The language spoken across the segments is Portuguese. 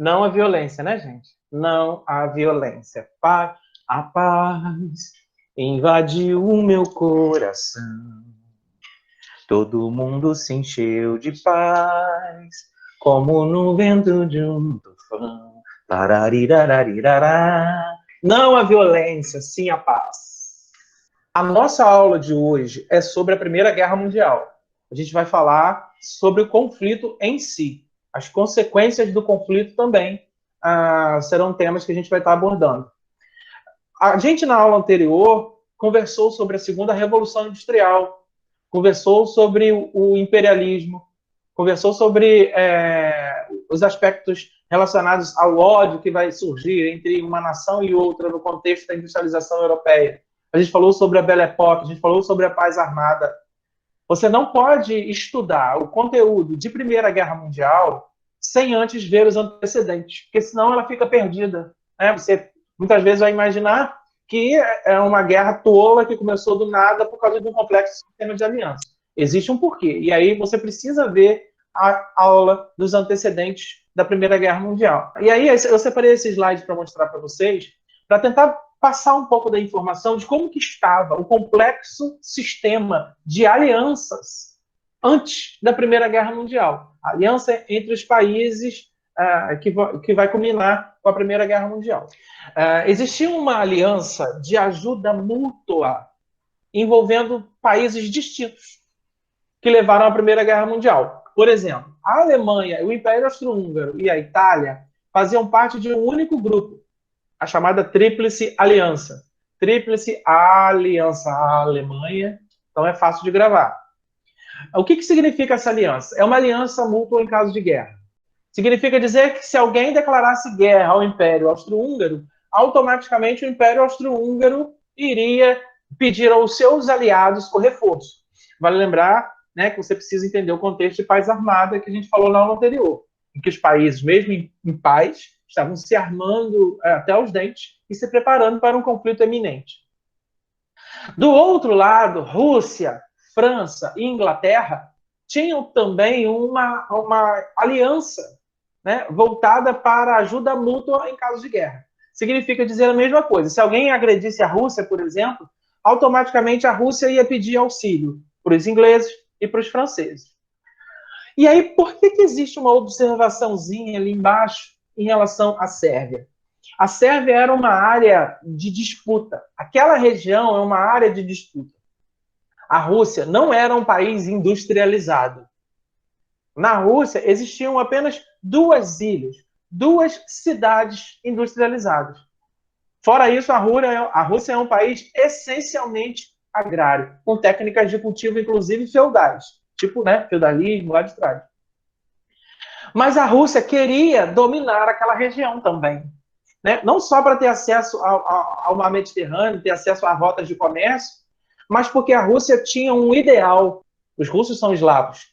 Não a violência, né, gente? Não a violência. A paz invadiu o meu coração. Todo mundo se encheu de paz, como no vento de um tufão. Não a violência, sim a paz. A nossa aula de hoje é sobre a Primeira Guerra Mundial. A gente vai falar sobre o conflito em si. As consequências do conflito também serão temas que a gente vai estar abordando. A gente, na aula anterior, conversou sobre a Segunda Revolução Industrial, conversou sobre o imperialismo, conversou sobre os aspectos relacionados ao ódio que vai surgir entre uma nação e outra no contexto da industrialização europeia. A gente falou sobre a Belle Époque, a gente falou sobre a paz armada. Você não pode estudar o conteúdo de Primeira Guerra Mundial sem antes ver os antecedentes, porque senão ela fica perdida. Né? Você muitas vezes vai imaginar que é uma guerra tola que começou do nada por causa de um complexo sistema de aliança. Existe um porquê. E aí você precisa ver a aula dos antecedentes da Primeira Guerra Mundial. E aí eu separei esse slide para mostrar para vocês, para tentar passar um pouco da informação de como que estava o complexo sistema de alianças antes da Primeira Guerra Mundial. A aliança entre os países que vai culminar com a Primeira Guerra Mundial. Existia uma aliança de ajuda mútua envolvendo países distintos que levaram à Primeira Guerra Mundial. Por exemplo, a Alemanha, o Império Austro-Húngaro e a Itália faziam parte de um único grupo, a chamada Tríplice Aliança. Tríplice Aliança, a Alemanha, então é fácil de gravar. O que significa essa aliança? É uma aliança mútua em caso de guerra. Significa dizer que se alguém declarasse guerra ao Império Austro-Húngaro, automaticamente o Império Austro-Húngaro iria pedir aos seus aliados o reforço. Vale lembrar, né, que você precisa entender o contexto de paz armada que a gente falou na aula anterior, em que os países, mesmo em paz, estavam se armando até os dentes e se preparando para um conflito iminente. Do outro lado, Rússia, França e Inglaterra tinham também uma aliança, né, voltada para ajuda mútua em caso de guerra. Significa dizer a mesma coisa. Se alguém agredisse a Rússia, por exemplo, automaticamente a Rússia ia pedir auxílio para os ingleses e para os franceses. E aí, por que existe uma observaçãozinha ali embaixo em relação à Sérvia? A Sérvia era uma área de disputa. Aquela região é uma área de disputa. A Rússia não era um país industrializado. Na Rússia existiam apenas 2 ilhas, 2 cidades industrializadas. Fora isso, a Rússia é um país essencialmente agrário, com técnicas de cultivo, inclusive feudais, tipo, né, feudalismo lá de trás. Mas a Rússia queria dominar aquela região também, né? Não só para ter acesso ao mar Mediterrâneo, ter acesso a rotas de comércio, mas porque a Rússia tinha um ideal. Os russos são eslavos.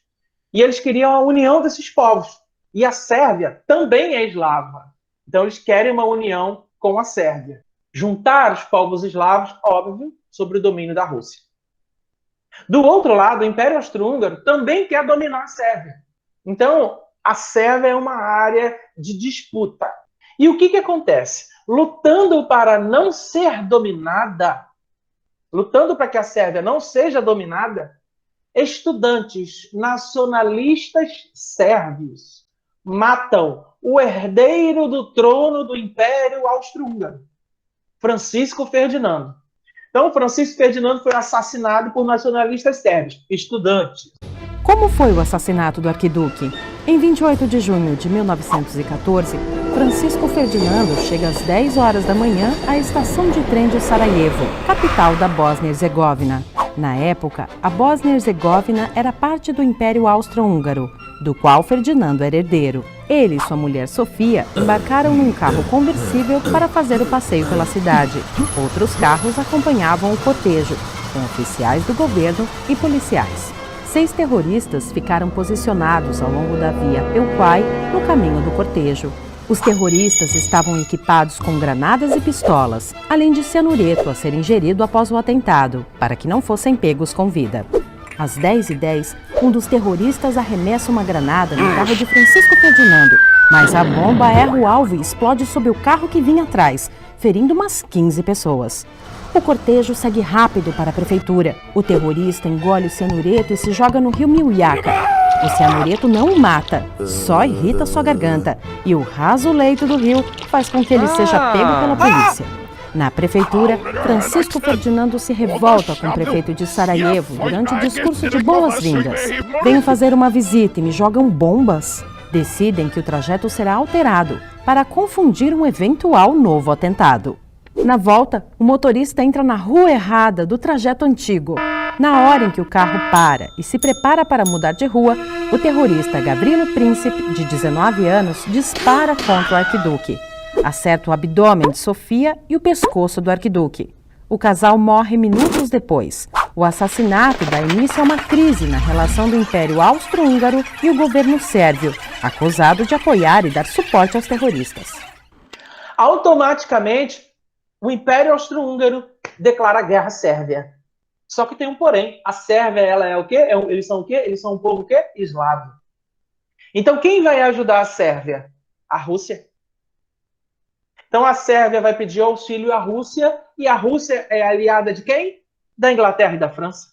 E eles queriam a união desses povos. E a Sérvia também é eslava. Então eles querem uma união com a Sérvia. Juntar os povos eslavos, óbvio, sobre o domínio da Rússia. Do outro lado, o Império Austro-Húngaro também quer dominar a Sérvia. Então, a Sérvia é uma área de disputa. E o que acontece? Lutando para não ser dominada, lutando para que a Sérvia não seja dominada, estudantes nacionalistas sérvios matam o herdeiro do trono do Império Austro-Húngaro, Francisco Ferdinando. Então, Francisco Ferdinando foi assassinado por nacionalistas sérvios, estudantes. Como foi o assassinato do arquiduque? Em 28 de junho de 1914, Francisco Ferdinando chega às 10 horas da manhã à estação de trem de Sarajevo, capital da Bósnia-Herzegovina. Na época, a Bósnia-Herzegovina era parte do Império Austro-Húngaro, do qual Ferdinando era herdeiro. Ele e sua mulher Sofia embarcaram num carro conversível para fazer o passeio pela cidade. Outros carros acompanhavam o cortejo, com oficiais do governo e policiais. 6 terroristas ficaram posicionados ao longo da via Peuquai, no caminho do cortejo. Os terroristas estavam equipados com granadas e pistolas, além de cianureto a ser ingerido após o atentado, para que não fossem pegos com vida. Às 10h10, um dos terroristas arremessa uma granada no carro de Francisco Ferdinando, Mas a bomba erra o alvo e explode sob o carro que vinha atrás, ferindo umas 15 pessoas. O cortejo segue rápido para a prefeitura. O terrorista engole o cianureto e se joga no rio Miuiaca. O cianureto não o mata, só irrita sua garganta. E o raso leito do rio faz com que ele seja pego pela polícia. Na prefeitura, Francisco Ferdinando se revolta com o prefeito de Sarajevo durante o discurso de boas-vindas. Venho fazer uma visita e me jogam bombas. Decidem que o trajeto será alterado para confundir um eventual novo atentado. Na volta, o motorista entra na rua errada do trajeto antigo. Na hora em que o carro para e se prepara para mudar de rua, o terrorista Gavrilo Príncipe, de 19 anos, dispara contra o arquiduque. Acerta o abdômen de Sofia e o pescoço do arquiduque. O casal morre minutos depois. O assassinato dá início a uma crise na relação do Império Austro-Húngaro e o governo sérvio, acusado de apoiar e dar suporte aos terroristas. Automaticamente, o Império Austro-Húngaro declara guerra à Sérvia. Só que tem um porém. A Sérvia, ela é o quê? Eles são o quê? Eles são um povo o quê? Eslavo. Então, quem vai ajudar a Sérvia? A Rússia. Então, a Sérvia vai pedir auxílio à Rússia, e a Rússia é aliada de quem? Da Inglaterra e da França.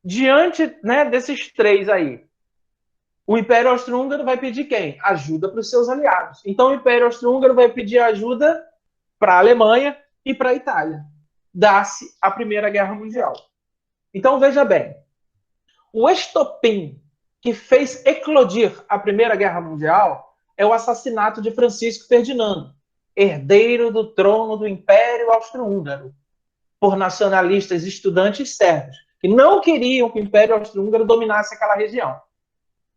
Diante, né, desses três aí, o Império Austro-Húngaro vai pedir quem? Ajuda para os seus aliados. Então, o Império Austro-Húngaro vai pedir ajuda para a Alemanha e para a Itália. Dá-se a Primeira Guerra Mundial. Então, veja bem, o estopim que fez eclodir a Primeira Guerra Mundial é o assassinato de Francisco Ferdinando, herdeiro do trono do Império Austro-Húngaro, por nacionalistas estudantes sérvios, que não queriam que o Império Austro-Húngaro dominasse aquela região.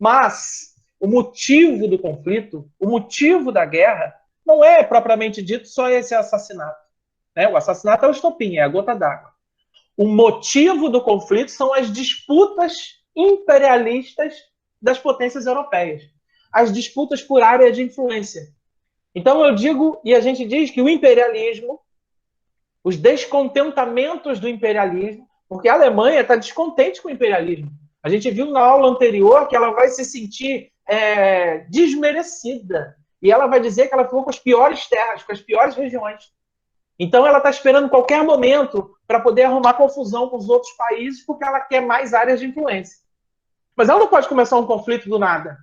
Mas o motivo do conflito, o motivo da guerra, não é propriamente dito só esse assassinato. Né? O assassinato é o estopim, é a gota d'água. O motivo do conflito são as disputas imperialistas das potências europeias, as disputas por área de influência. Então eu digo, e a gente diz que o imperialismo, os descontentamentos do imperialismo, porque a Alemanha está descontente com o imperialismo. A gente viu na aula anterior que ela vai se sentir desmerecida. E ela vai dizer que ela ficou com as piores terras, com as piores regiões. Então ela está esperando qualquer momento para poder arrumar confusão com os outros países, porque ela quer mais áreas de influência. Mas ela não pode começar um conflito do nada.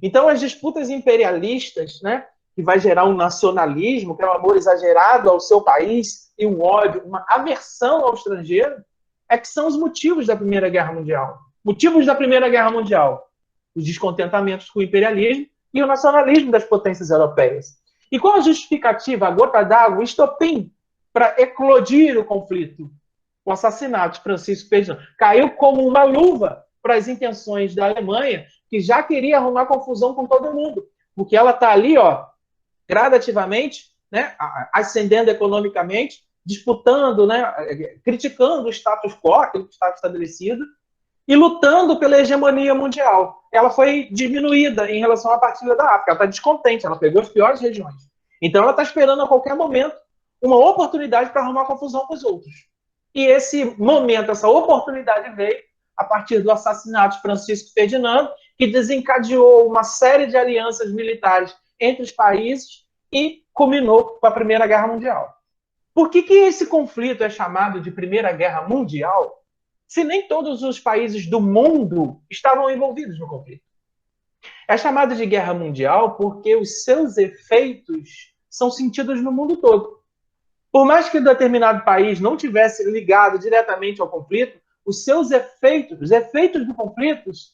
Então as disputas imperialistas, né, que vai gerar um nacionalismo, que é um amor exagerado ao seu país, e um ódio, uma aversão ao estrangeiro, é que são os motivos da Primeira Guerra Mundial. Motivos da Primeira Guerra Mundial: os descontentamentos com o imperialismo e o nacionalismo das potências europeias. E qual a justificativa, a gota d'água, o estopim para eclodir o conflito? O assassinato de Francisco Ferdinando caiu como uma luva para as intenções da Alemanha, que já queria arrumar confusão com todo mundo, porque ela está ali, ó, gradativamente, né, ascendendo economicamente, disputando, né, criticando o status quo, aquilo que estava estabelecido, e lutando pela hegemonia mundial. Ela foi diminuída em relação à partilha da África. Ela está descontente, ela pegou as piores regiões. Então ela está esperando a qualquer momento uma oportunidade para arrumar confusão com os outros. E esse momento, essa oportunidade veio a partir do assassinato de Francisco Ferdinando, que desencadeou uma série de alianças militares entre os países e culminou com a Primeira Guerra Mundial. Por que esse conflito é chamado de Primeira Guerra Mundial, se nem todos os países do mundo estavam envolvidos no conflito? É chamado de guerra mundial porque os seus efeitos são sentidos no mundo todo. Por mais que determinado país não tivesse ligado diretamente ao conflito, os seus efeitos, os efeitos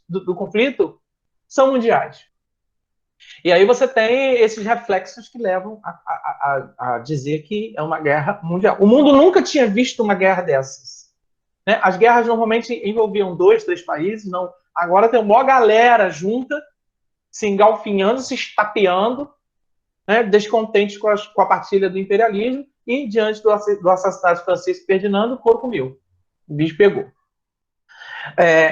do conflito são mundiais. E aí você tem esses reflexos que levam a dizer que é uma guerra mundial. O mundo nunca tinha visto uma guerra dessas. Né? As guerras normalmente envolviam 2, 3 países, não. Agora tem uma galera junta, se engalfinhando, se estapeando, né? Descontentes com a partilha do imperialismo, e diante do assassinato de Francisco Ferdinando, o couro comeu. O bicho pegou.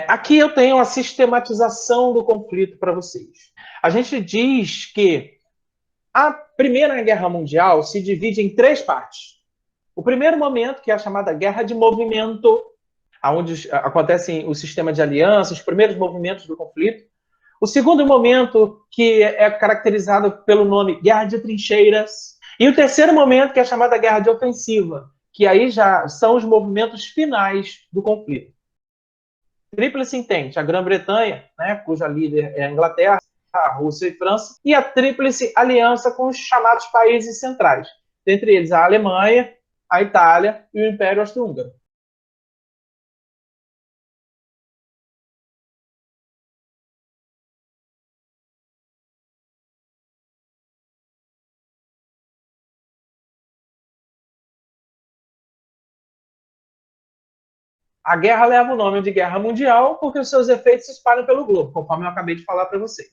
Aqui eu tenho a sistematização do conflito para vocês. A gente diz que a Primeira Guerra Mundial se divide em 3 partes. O primeiro momento, que é a chamada Guerra de Movimento, onde acontecem o sistema de alianças, os primeiros movimentos do conflito. O segundo momento, que é caracterizado pelo nome Guerra de Trincheiras. E o terceiro momento, que é chamada Guerra de Ofensiva, que aí já são os movimentos finais do conflito. Tríplice Entente, a Grã-Bretanha, né, cuja líder é a Inglaterra, a Rússia e a França, e a Tríplice Aliança com os chamados países centrais, dentre eles a Alemanha, a Itália e o Império Austro-Húngaro. A guerra leva o nome de Guerra Mundial porque os seus efeitos se espalham pelo globo, conforme eu acabei de falar para vocês.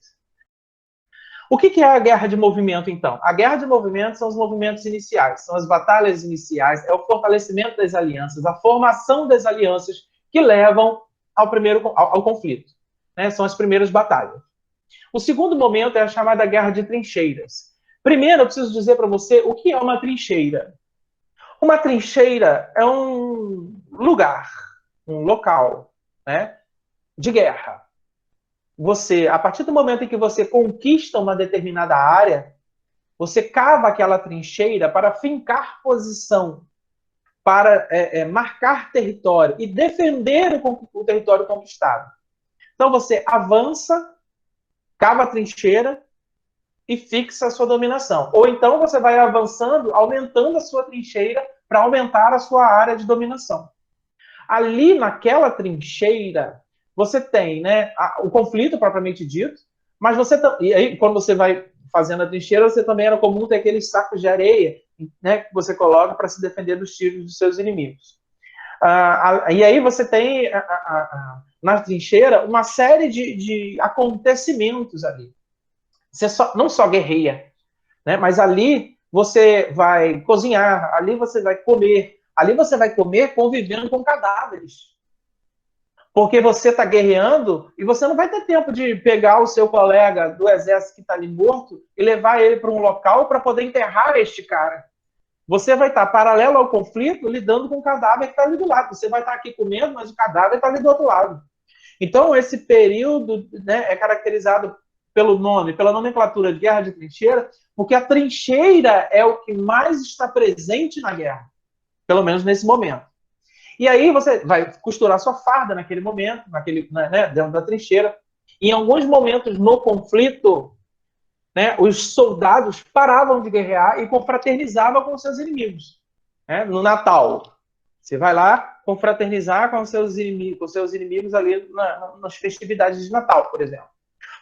O que é a guerra de movimento, então? A guerra de movimento são os movimentos iniciais, são as batalhas iniciais, é o fortalecimento das alianças, a formação das alianças que levam ao conflito. Né? São as primeiras batalhas. O segundo momento é a chamada guerra de trincheiras. Primeiro, eu preciso dizer para você o que é uma trincheira. Uma trincheira é um lugar, um local, né, de guerra. Você, a partir do momento em que você conquista uma determinada área, você cava aquela trincheira para fincar posição, para marcar território e defender o território conquistado. Então você avança, cava a trincheira e fixa a sua dominação. Ou então você vai avançando, aumentando a sua trincheira para aumentar a sua área de dominação. Ali naquela trincheira, você tem, né, o conflito propriamente dito, mas e aí quando você vai fazendo a trincheira, você também era comum ter aqueles sacos de areia, né, que você coloca para se defender dos tiros dos seus inimigos. E aí você tem na trincheira uma série de acontecimentos ali. Você não só guerreia, né, mas ali você vai cozinhar, ali você vai comer convivendo com cadáveres. Porque você está guerreando e você não vai ter tempo de pegar o seu colega do exército que está ali morto e levar ele para um local para poder enterrar este cara. Você vai estar paralelo ao conflito lidando com o cadáver que está ali do lado. Você vai estar aqui comendo, mas o cadáver está ali do outro lado. Então, esse período, né, é caracterizado pelo nome, pela nomenclatura de guerra de trincheira, porque a trincheira é o que mais está presente na guerra, pelo menos nesse momento. E aí você vai costurar sua farda naquele momento, né, dentro da trincheira. E em alguns momentos no conflito, né, os soldados paravam de guerrear e confraternizavam com seus inimigos. Né? No Natal, você vai lá confraternizar com seus inimigos ali nas festividades de Natal, por exemplo.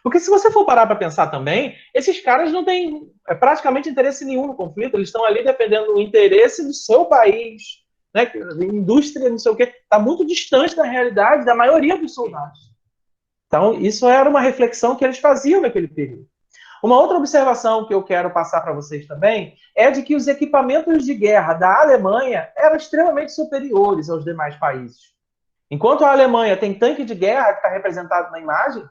Porque se você for parar para pensar também, esses caras não têm praticamente interesse nenhum no conflito, eles estão ali defendendo o interesse do seu país, né? Indústria, não sei o quê, está muito distante da realidade da maioria dos soldados. Então, isso era uma reflexão que eles faziam naquele período. Uma outra observação que eu quero passar para vocês também é de que os equipamentos de guerra da Alemanha eram extremamente superiores aos demais países. Enquanto a Alemanha tem tanque de guerra, que está representado na imagem,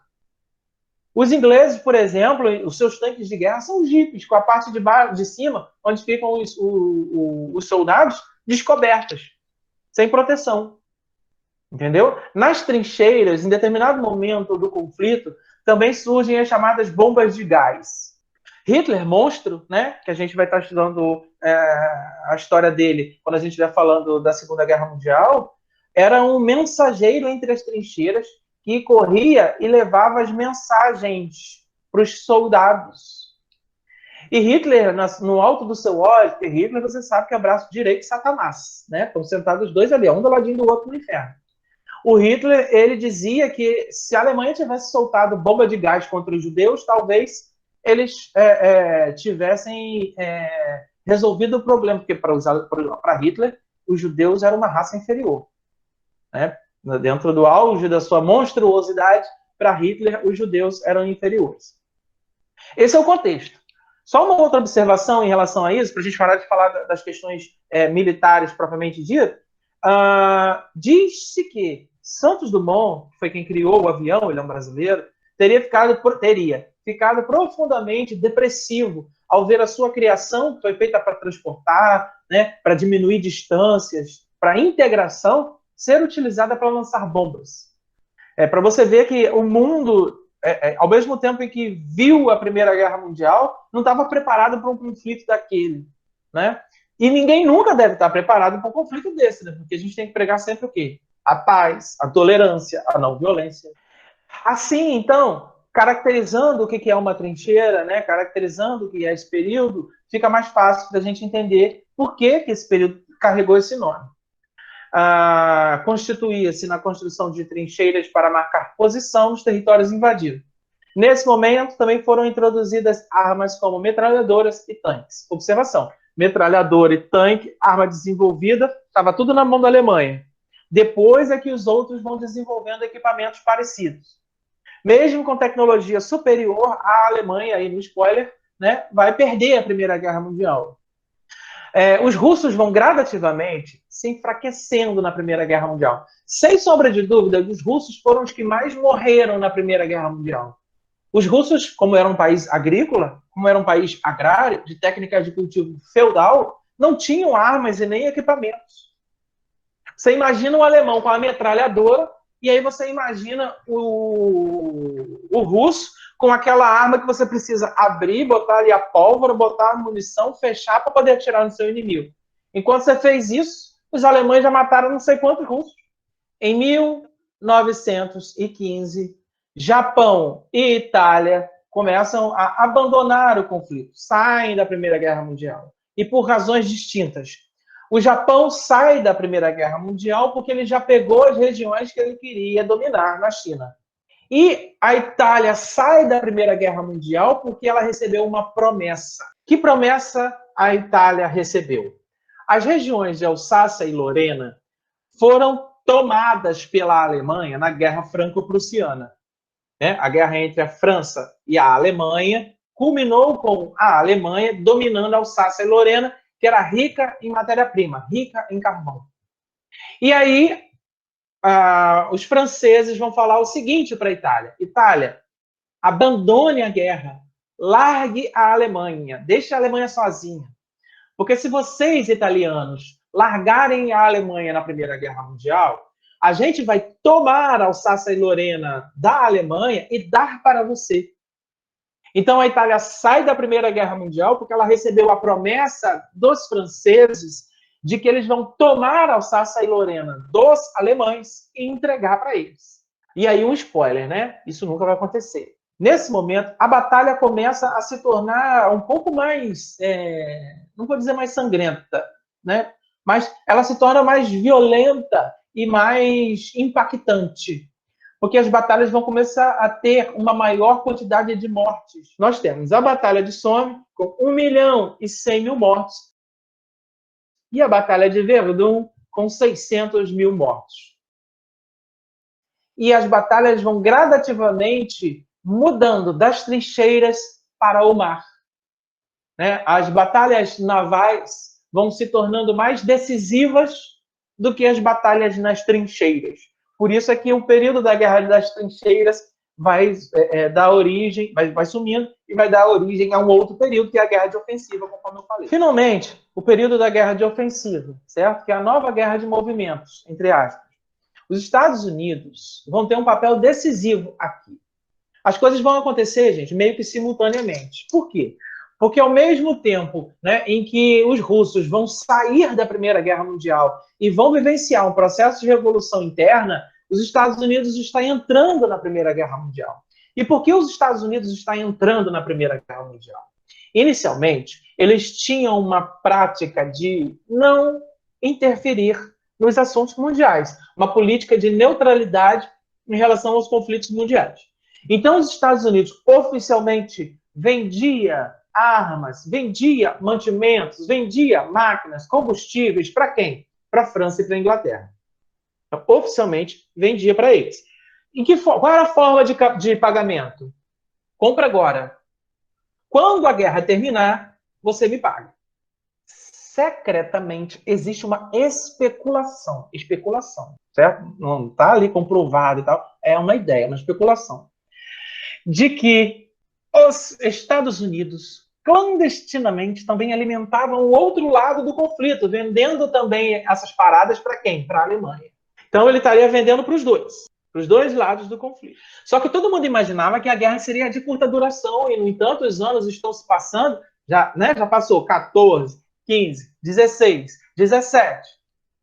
os ingleses, por exemplo, os seus tanques de guerra são jipes, com a parte de cima, onde ficam os soldados, descobertas, sem proteção. Entendeu? Nas trincheiras, em determinado momento do conflito, também surgem as chamadas bombas de gás. Hitler, monstro, né, que a gente vai estar estudando a história dele quando a gente estiver falando da Segunda Guerra Mundial, era um mensageiro entre as trincheiras que corria e levava as mensagens para os soldados. E Hitler, no alto do seu ódio, porque Hitler, você sabe que é o braço direito de Satanás, né? Estão sentados os dois ali, um do ladinho do outro no inferno. O Hitler, ele dizia que se a Alemanha tivesse soltado bomba de gás contra os judeus, talvez eles tivessem resolvido o problema, porque para Hitler, os judeus eram uma raça inferior. Né? Dentro do auge da sua monstruosidade, para Hitler, os judeus eram inferiores. Esse é o contexto. Só uma outra observação em relação a isso, para a gente parar de falar das questões militares propriamente dito, diz-se que Santos Dumont, que foi quem criou o avião, ele é um brasileiro, teria ficado profundamente depressivo ao ver a sua criação, que foi feita para transportar, né, para diminuir distâncias, para integração, ser utilizada para lançar bombas. Para você ver que o mundo ao mesmo tempo em que viu a Primeira Guerra Mundial, não estava preparado para um conflito daquele, né? E ninguém nunca deve estar preparado para um conflito desse, né? Porque a gente tem que pregar sempre o quê? A paz, a tolerância, a não violência. Assim, então, caracterizando o que é uma trincheira, né? Caracterizando o que é esse período, fica mais fácil da gente entender por que esse período carregou esse nome. Constituía-se na construção de trincheiras para marcar posição nos territórios invadidos. Nesse momento, também foram introduzidas armas como metralhadoras e tanques. Observação, metralhadora e tanque, arma desenvolvida, estava tudo na mão da Alemanha. Depois é que os outros vão desenvolvendo equipamentos parecidos. Mesmo com tecnologia superior, a Alemanha, aí no spoiler, né, vai perder a Primeira Guerra Mundial. Os russos vão gradativamente se enfraquecendo na Primeira Guerra Mundial. Sem sombra de dúvida, os russos foram os que mais morreram na Primeira Guerra Mundial. Os russos, como era um país agrícola, como era um país agrário, de técnicas de cultivo feudal, não tinham armas e nem equipamentos. Você imagina um alemão com a metralhadora, e aí você imagina o russo com aquela arma que você precisa abrir, botar ali a pólvora, botar a munição, fechar para poder atirar no seu inimigo. Enquanto você fez isso, os alemães já mataram não sei quantos russos. Em 1915, Japão e Itália começam a abandonar o conflito, saem da Primeira Guerra Mundial. E por razões distintas. O Japão sai da Primeira Guerra Mundial porque ele já pegou as regiões que ele queria dominar na China. E a Itália sai da Primeira Guerra Mundial porque ela recebeu uma promessa. Que promessa a Itália recebeu? As regiões de Alsácia e Lorena foram tomadas pela Alemanha na Guerra Franco-Prussiana. A guerra entre a França e a Alemanha culminou com a Alemanha dominando a Alsácia e Lorena, que era rica em matéria-prima, rica em carvão. E aí, os franceses vão falar o seguinte para a Itália: Itália, abandone a guerra, largue a Alemanha, deixe a Alemanha sozinha. Porque se vocês, italianos, largarem a Alemanha na Primeira Guerra Mundial, a gente vai tomar a Alsácia e Lorena da Alemanha e dar para você. Então a Itália sai da Primeira Guerra Mundial porque ela recebeu a promessa dos franceses de que eles vão tomar a Alsácia e Lorena dos alemães e entregar para eles. E aí um spoiler, né? Isso nunca vai acontecer. Nesse momento, a batalha começa a se tornar um pouco mais, não vou dizer mais sangrenta, né? Mas ela se torna mais violenta e mais impactante, porque as batalhas vão começar a ter uma maior quantidade de mortes. Nós temos a Batalha de Somme, com 1.100.000 mortos, e a Batalha de Verdun, com 600.000 mortos. E as batalhas vão gradativamente mudando das trincheiras para o mar. As batalhas navais vão se tornando mais decisivas do que as batalhas nas trincheiras. Por isso é que o período da Guerra das Trincheiras vai dar origem, vai sumindo e vai dar origem a um outro período, que é a Guerra de Ofensiva, conforme eu falei. Finalmente, o período da Guerra de Ofensiva, certo? Que é a nova guerra de movimentos, entre aspas. Os Estados Unidos vão ter um papel decisivo aqui. As coisas vão acontecer, gente, meio que simultaneamente. Por quê? Porque ao mesmo tempo, em que os russos vão sair da Primeira Guerra Mundial e vão vivenciar um processo de revolução interna, os Estados Unidos estão entrando na Primeira Guerra Mundial. E por que os Estados Unidos estão entrando na Primeira Guerra Mundial? Inicialmente, eles tinham uma prática de não interferir nos assuntos mundiais, uma política de neutralidade em relação aos conflitos mundiais. Então, os Estados Unidos oficialmente vendia armas, vendia mantimentos, vendia máquinas, combustíveis para quem? Para a França e para a Inglaterra. Então, oficialmente, vendia para eles. Qual era a forma de pagamento? Compra agora. Quando a guerra terminar, você me paga. Secretamente, existe uma especulação, certo? Não está ali comprovado e tal, é uma ideia, uma especulação, de que os Estados Unidos clandestinamente também alimentavam o outro lado do conflito, vendendo também essas paradas para quem? Para a Alemanha. Então ele estaria vendendo para os dois. para os dois lados do conflito. Só que todo mundo imaginava que a guerra seria de curta duração, e, no entanto, os anos estão se passando, já passou 14, 15, 16, 17,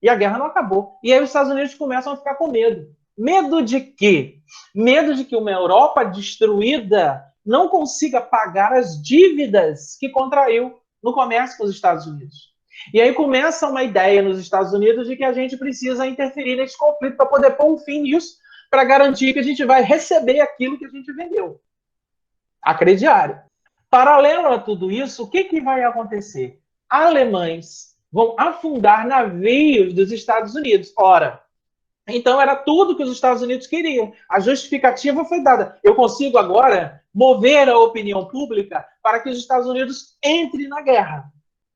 e a guerra não acabou. E aí os Estados Unidos começam a ficar com medo. Medo de quê? Medo de que uma Europa destruída não consiga pagar as dívidas que contraiu no comércio com os Estados Unidos. E aí começa uma ideia nos Estados Unidos de que a gente precisa interferir nesse conflito para poder pôr um fim nisso, para garantir que a gente vai receber aquilo que a gente vendeu, a crediário. Paralelo a tudo isso, o que vai acontecer? Alemães vão afundar navios dos Estados Unidos. Ora, então era tudo que os Estados Unidos queriam. A justificativa foi dada. Eu consigo agora mover a opinião pública para que os Estados Unidos entrem na guerra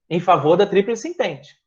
em favor da Tríplice Entente.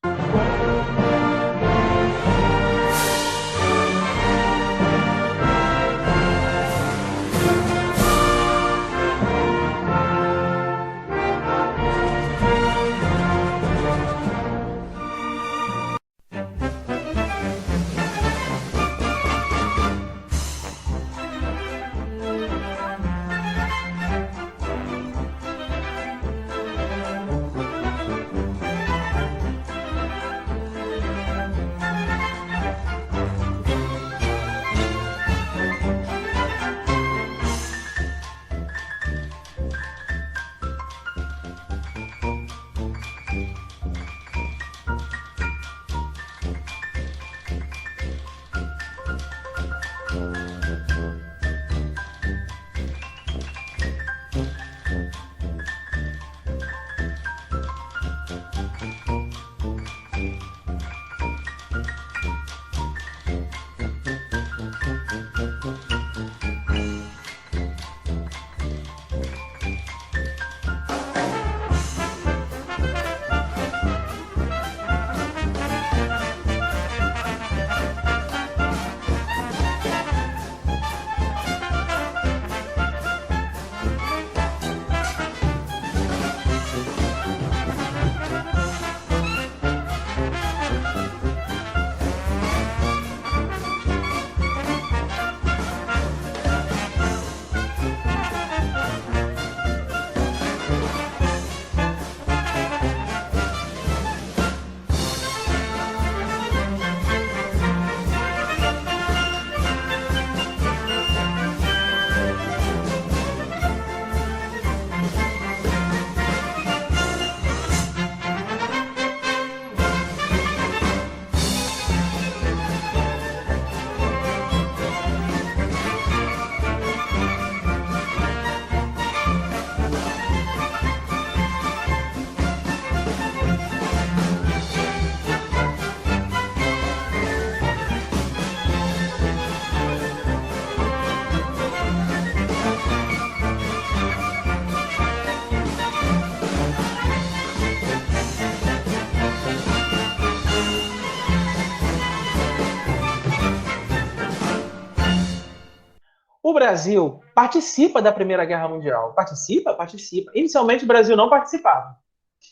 O Brasil participa da Primeira Guerra Mundial. Participa? Participa. Inicialmente o Brasil não participava.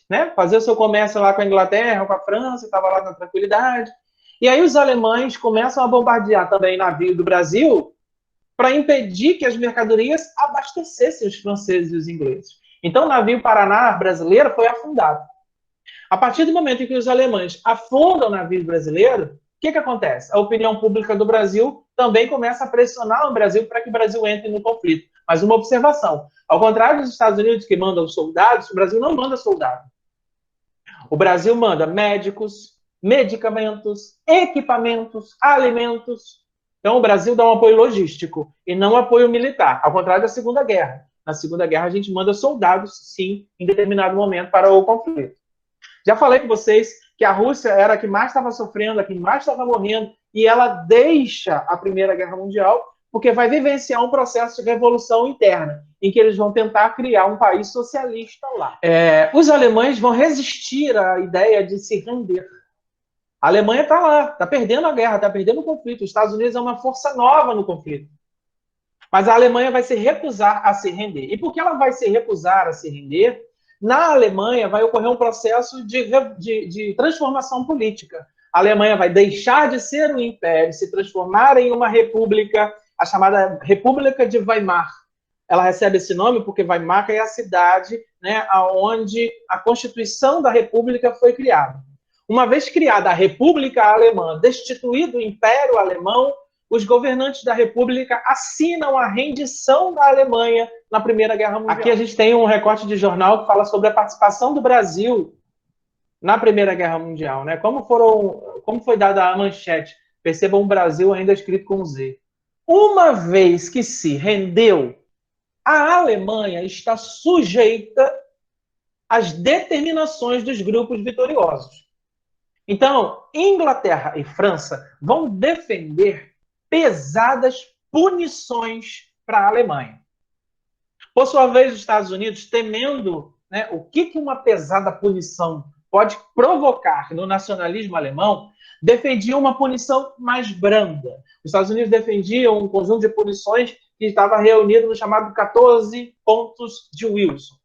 Né? Fazia o seu comércio lá com a Inglaterra, com a França, estava lá na tranquilidade. E aí os alemães começam a bombardear também navios do Brasil para impedir que as mercadorias abastecessem os franceses e os ingleses. Então o navio Paraná brasileiro foi afundado. A partir do momento em que os alemães afundam o navio brasileiro, o que acontece? A opinião pública do Brasil também começa a pressionar o Brasil para que o Brasil entre no conflito. Mas uma observação, ao contrário dos Estados Unidos que mandam soldados, o Brasil não manda soldado. O Brasil manda médicos, medicamentos, equipamentos, alimentos. Então o Brasil dá um apoio logístico e não apoio militar, ao contrário da Segunda Guerra. Na Segunda Guerra a gente manda soldados, sim, em determinado momento para o conflito. Já falei com vocês que a Rússia era a que mais estava sofrendo, a que mais estava morrendo, e ela deixa a Primeira Guerra Mundial porque vai vivenciar um processo de revolução interna, em que eles vão tentar criar um país socialista lá. Os alemães vão resistir à ideia de se render. A Alemanha está lá, está perdendo a guerra, está perdendo o conflito. Os Estados Unidos é uma força nova no conflito. Mas a Alemanha vai se recusar a se render. E por que ela vai se recusar a se render? Na Alemanha vai ocorrer um processo de transformação política. A Alemanha vai deixar de ser um império, se transformar em uma república, a chamada República de Weimar. Ela recebe esse nome porque Weimar é a cidade, né, onde a Constituição da República foi criada. Uma vez criada a República Alemã, destituído o Império Alemão, os governantes da República assinam a rendição da Alemanha na Primeira Guerra Mundial. Aqui a gente tem um recorte de jornal que fala sobre a participação do Brasil na Primeira Guerra Mundial, né? Como foi dada a manchete? Percebam, o Brasil ainda escrito com Z. Uma vez que se rendeu, a Alemanha está sujeita às determinações dos grupos vitoriosos. Então, Inglaterra e França vão defender pesadas punições para a Alemanha. Por sua vez, os Estados Unidos, temendo, né, o que uma pesada punição pode provocar no nacionalismo alemão, defendiam uma punição mais branda. Os Estados Unidos defendiam um conjunto de punições que estava reunido no chamado 14 pontos de Wilson.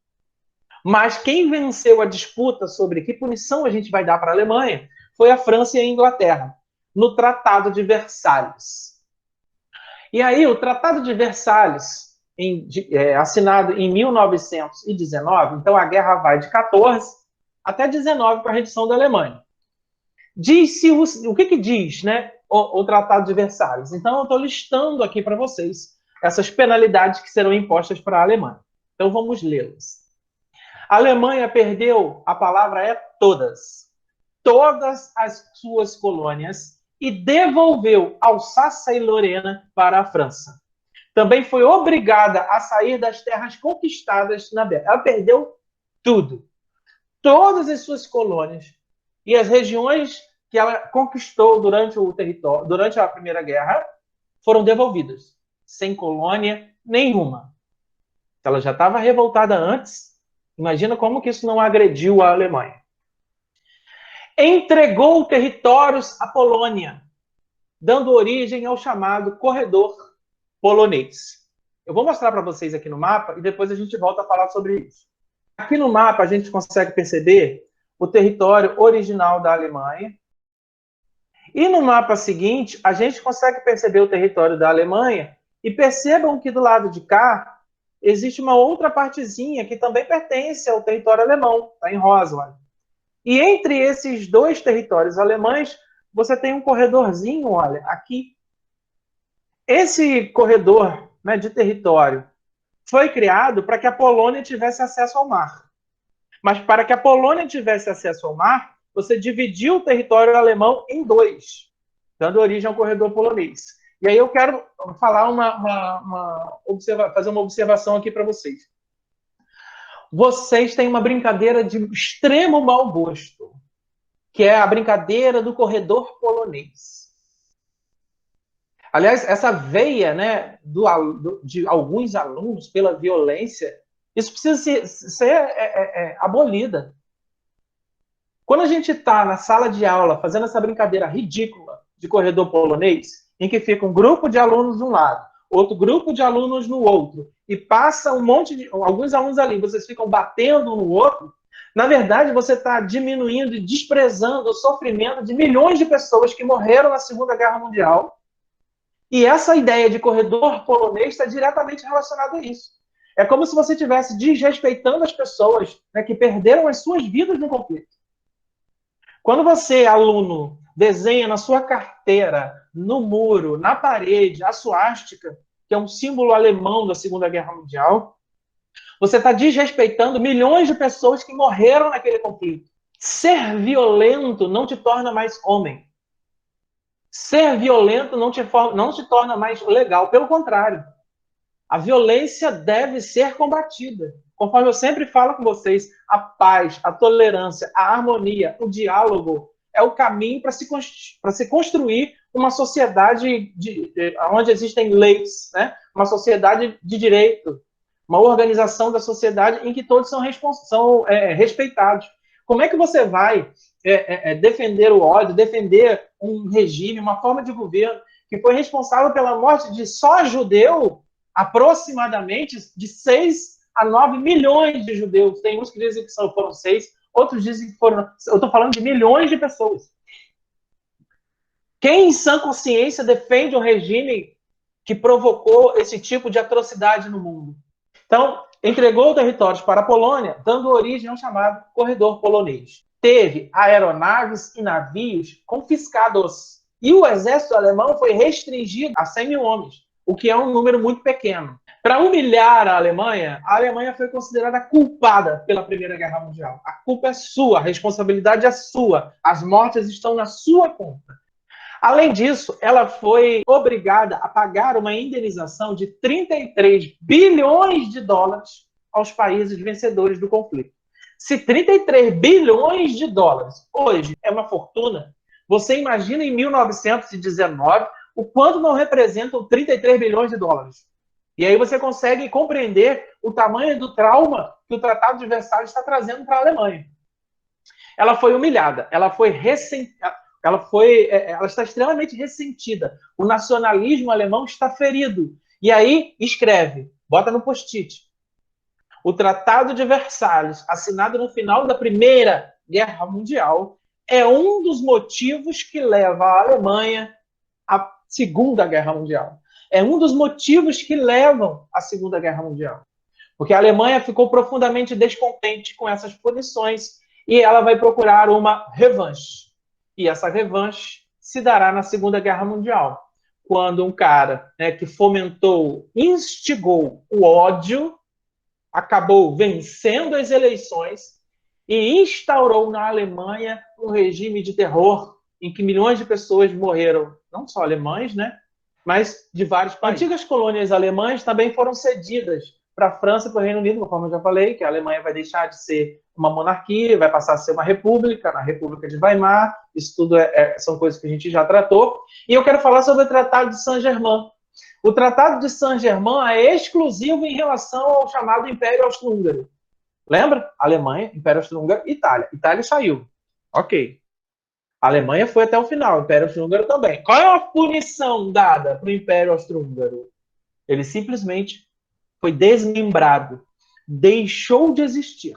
Mas quem venceu a disputa sobre que punição a gente vai dar para a Alemanha foi a França e a Inglaterra, no Tratado de Versalhes. E aí, o Tratado de Versalhes, assinado em 1919, então a guerra vai de 14 até 19 para a rendição da Alemanha. O que diz, né, o Tratado de Versalhes? Então, eu estou listando aqui para vocês essas penalidades que serão impostas para a Alemanha. Então, vamos lê-las. A Alemanha perdeu, a palavra é todas as suas colônias e devolveu Alsácia e Lorena para a França. Também foi obrigada a sair das terras conquistadas na Bélgica. Ela perdeu tudo. Todas as suas colônias e as regiões que ela conquistou durante a Primeira Guerra foram devolvidas, sem colônia nenhuma. Ela já estava revoltada antes. Imagina como que isso não agrediu a Alemanha. Entregou territórios à Polônia, dando origem ao chamado Corredor Polonês. Eu vou mostrar para vocês aqui no mapa e depois a gente volta a falar sobre isso. Aqui no mapa a gente consegue perceber o território original da Alemanha. E no mapa seguinte, a gente consegue perceber o território da Alemanha e percebam que do lado de cá existe uma outra partezinha que também pertence ao território alemão, está em rosa, olha. E entre esses dois territórios alemães, você tem um corredorzinho, olha, aqui. Esse corredor, né, de território foi criado para que a Polônia tivesse acesso ao mar. Mas para que a Polônia tivesse acesso ao mar, você dividiu o território alemão em dois, dando origem ao corredor polonês. E aí eu quero falar fazer uma observação aqui para vocês. Vocês têm uma brincadeira de extremo mau gosto, que é a brincadeira do corredor polonês. Aliás, essa veia, né, de alguns alunos pela violência, isso precisa ser abolida. Quando a gente está na sala de aula fazendo essa brincadeira ridícula de corredor polonês, em que fica um grupo de alunos de um lado, outro grupo de alunos no outro, e passa alguns alunos ali, vocês ficam batendo um no outro, na verdade você está diminuindo e desprezando o sofrimento de milhões de pessoas que morreram na Segunda Guerra Mundial. E essa ideia de corredor polonês está diretamente relacionada a isso. É como se você estivesse desrespeitando as pessoas, né, que perderam as suas vidas no conflito. Quando você, aluno, desenha na sua carteira, no muro, na parede, a suástica, que é um símbolo alemão da Segunda Guerra Mundial, você está desrespeitando milhões de pessoas que morreram naquele conflito. Ser violento não te torna mais homem. Ser violento não te torna mais legal. Pelo contrário, a violência deve ser combatida. Conforme eu sempre falo com vocês, a paz, a tolerância, a harmonia, o diálogo é o caminho para se construir uma sociedade onde existem leis, né? Uma sociedade de direito, uma organização da sociedade em que todos são respeitados. Como é que você vai defender o ódio, defender um regime, uma forma de governo que foi responsável pela morte de só judeu, aproximadamente de 6 a 9 milhões de judeus? Tem uns que dizem que foram 6, outros dizem que foram... Eu estou falando de milhões de pessoas. Quem em sã consciência defende um regime que provocou esse tipo de atrocidade no mundo? Então, entregou territórios para a Polônia, dando origem ao chamado Corredor Polonês. Teve aeronaves e navios confiscados. E o exército alemão foi restringido a 100 mil homens, o que é um número muito pequeno. Para humilhar a Alemanha foi considerada culpada pela Primeira Guerra Mundial. A culpa é sua, a responsabilidade é sua, as mortes estão na sua conta. Além disso, ela foi obrigada a pagar uma indenização de 33 bilhões de dólares aos países vencedores do conflito. Se 33 bilhões de dólares hoje é uma fortuna, você imagina em 1919 o quanto não representam 33 bilhões de dólares. E aí você consegue compreender o tamanho do trauma que o Tratado de Versalhes está trazendo para a Alemanha. Ela foi humilhada, ela está extremamente ressentida. O nacionalismo alemão está ferido. E aí escreve, bota no post-it. O Tratado de Versalhes, assinado no final da Primeira Guerra Mundial, é um dos motivos que leva a Alemanha à Segunda Guerra Mundial. É um dos motivos que levam à Segunda Guerra Mundial. Porque a Alemanha ficou profundamente descontente com essas punições e ela vai procurar uma revanche. E essa revanche se dará na Segunda Guerra Mundial, quando um cara, né, que fomentou, instigou o ódio, acabou vencendo as eleições e instaurou na Alemanha um regime de terror em que milhões de pessoas morreram, não só alemães, né, mas de vários países. Antigas colônias alemãs também foram cedidas para a França e para o Reino Unido, conforme eu já falei, que a Alemanha vai deixar de ser uma monarquia, vai passar a ser uma república, na República de Weimar. Isso tudo são coisas que a gente já tratou. E eu quero falar sobre o Tratado de Saint-Germain. O Tratado de Saint-Germain é exclusivo em relação ao chamado Império Austro-Húngaro. Lembra? Alemanha, Império Austro-Húngaro, Itália. Itália saiu. Ok. A Alemanha foi até o final, o Império Austro-Húngaro também. Qual é a punição dada para o Império Austro-Húngaro? Ele simplesmente foi desmembrado, deixou de existir.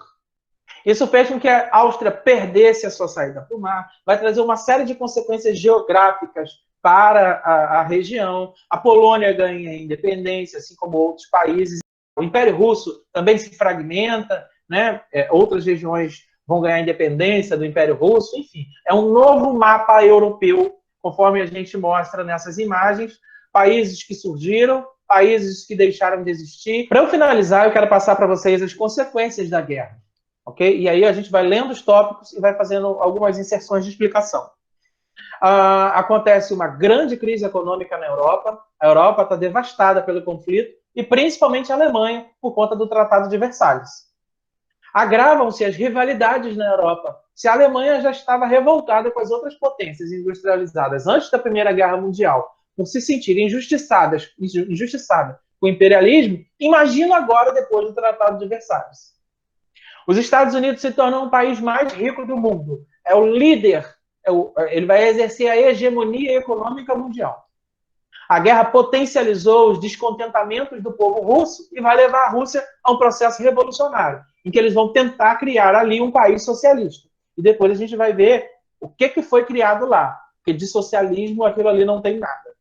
Isso fez com que a Áustria perdesse a sua saída para o mar, vai trazer uma série de consequências geográficas para a região. A Polônia ganha independência, assim como outros países. O Império Russo também se fragmenta, né? Outras regiões vão ganhar independência do Império Russo. Enfim, é um novo mapa europeu, conforme a gente mostra nessas imagens. Países que surgiram, países que deixaram de existir. Para eu finalizar, eu quero passar para vocês as consequências da guerra. Okay? E aí a gente vai lendo os tópicos e vai fazendo algumas inserções de explicação. Acontece uma grande crise econômica na Europa. A Europa está devastada pelo conflito, e principalmente a Alemanha, por conta do Tratado de Versalhes. Agravam-se as rivalidades na Europa. Se a Alemanha já estava revoltada com as outras potências industrializadas antes da Primeira Guerra Mundial, por se sentirem injustiçada com o imperialismo, imagina agora depois do Tratado de Versalhes. Os Estados Unidos se tornam o país mais rico do mundo. É o líder, ele vai exercer a hegemonia econômica mundial. A guerra potencializou os descontentamentos do povo russo e vai levar a Rússia a um processo revolucionário, em que eles vão tentar criar ali um país socialista. E depois a gente vai ver o que foi criado lá, porque de socialismo aquilo ali não tem nada,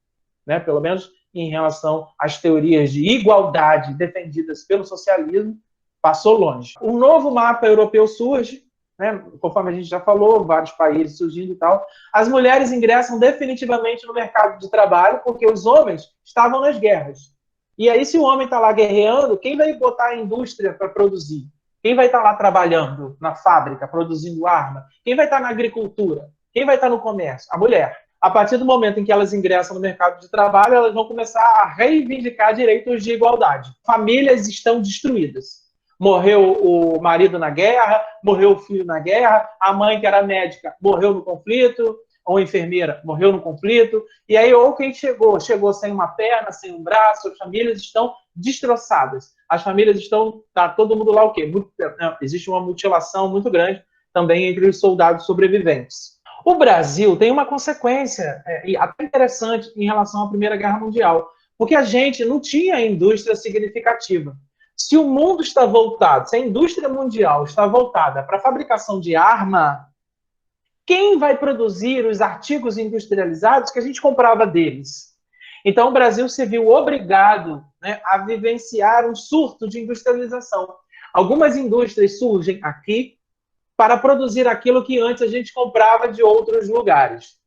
né? Pelo menos em relação às teorias de igualdade defendidas pelo socialismo, passou longe. Um novo mapa europeu surge, né? Conforme a gente já falou, vários países surgindo e tal. As mulheres ingressam definitivamente no mercado de trabalho porque os homens estavam nas guerras. E aí, se o homem está lá guerreando, quem vai botar a indústria para produzir? Quem vai estar lá trabalhando na fábrica, produzindo arma? Quem vai estar na agricultura? Quem vai estar no comércio? A mulher. A partir do momento em que elas ingressam no mercado de trabalho, elas vão começar a reivindicar direitos de igualdade. Famílias estão destruídas. Morreu o marido na guerra, morreu o filho na guerra, a mãe, que era médica, morreu no conflito, ou enfermeira, morreu no conflito, e aí ou quem chegou sem uma perna, sem um braço, as famílias estão destroçadas. As famílias estão, tá todo mundo lá o quê? Existe uma mutilação muito grande também entre os soldados sobreviventes. O Brasil tem uma consequência até interessante em relação à Primeira Guerra Mundial, porque a gente não tinha indústria significativa. Se o mundo está voltado, se a indústria mundial está voltada para a fabricação de arma, quem vai produzir os artigos industrializados que a gente comprava deles? Então, o Brasil se viu obrigado, né, a vivenciar um surto de industrialização. Algumas indústrias surgem aqui para produzir aquilo que antes a gente comprava de outros lugares.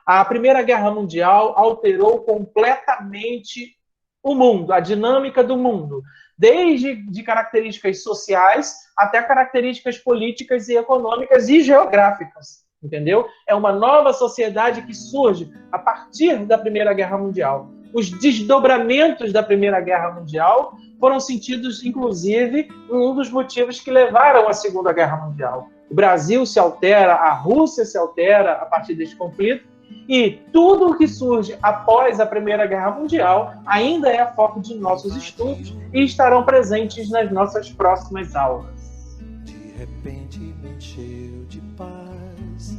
A Primeira Guerra Mundial alterou completamente o mundo, a dinâmica do mundo, desde de características sociais até características políticas e econômicas e geográficas, entendeu? É uma nova sociedade que surge a partir da Primeira Guerra Mundial. Os desdobramentos da Primeira Guerra Mundial foram sentidos, inclusive, um dos motivos que levaram à Segunda Guerra Mundial. O Brasil se altera, a Rússia se altera a partir deste conflito, e tudo o que surge após a Primeira Guerra Mundial ainda é foco de nossos estudos e estarão presentes nas nossas próximas aulas. De repente me encheu de paz,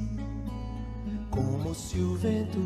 como se o vento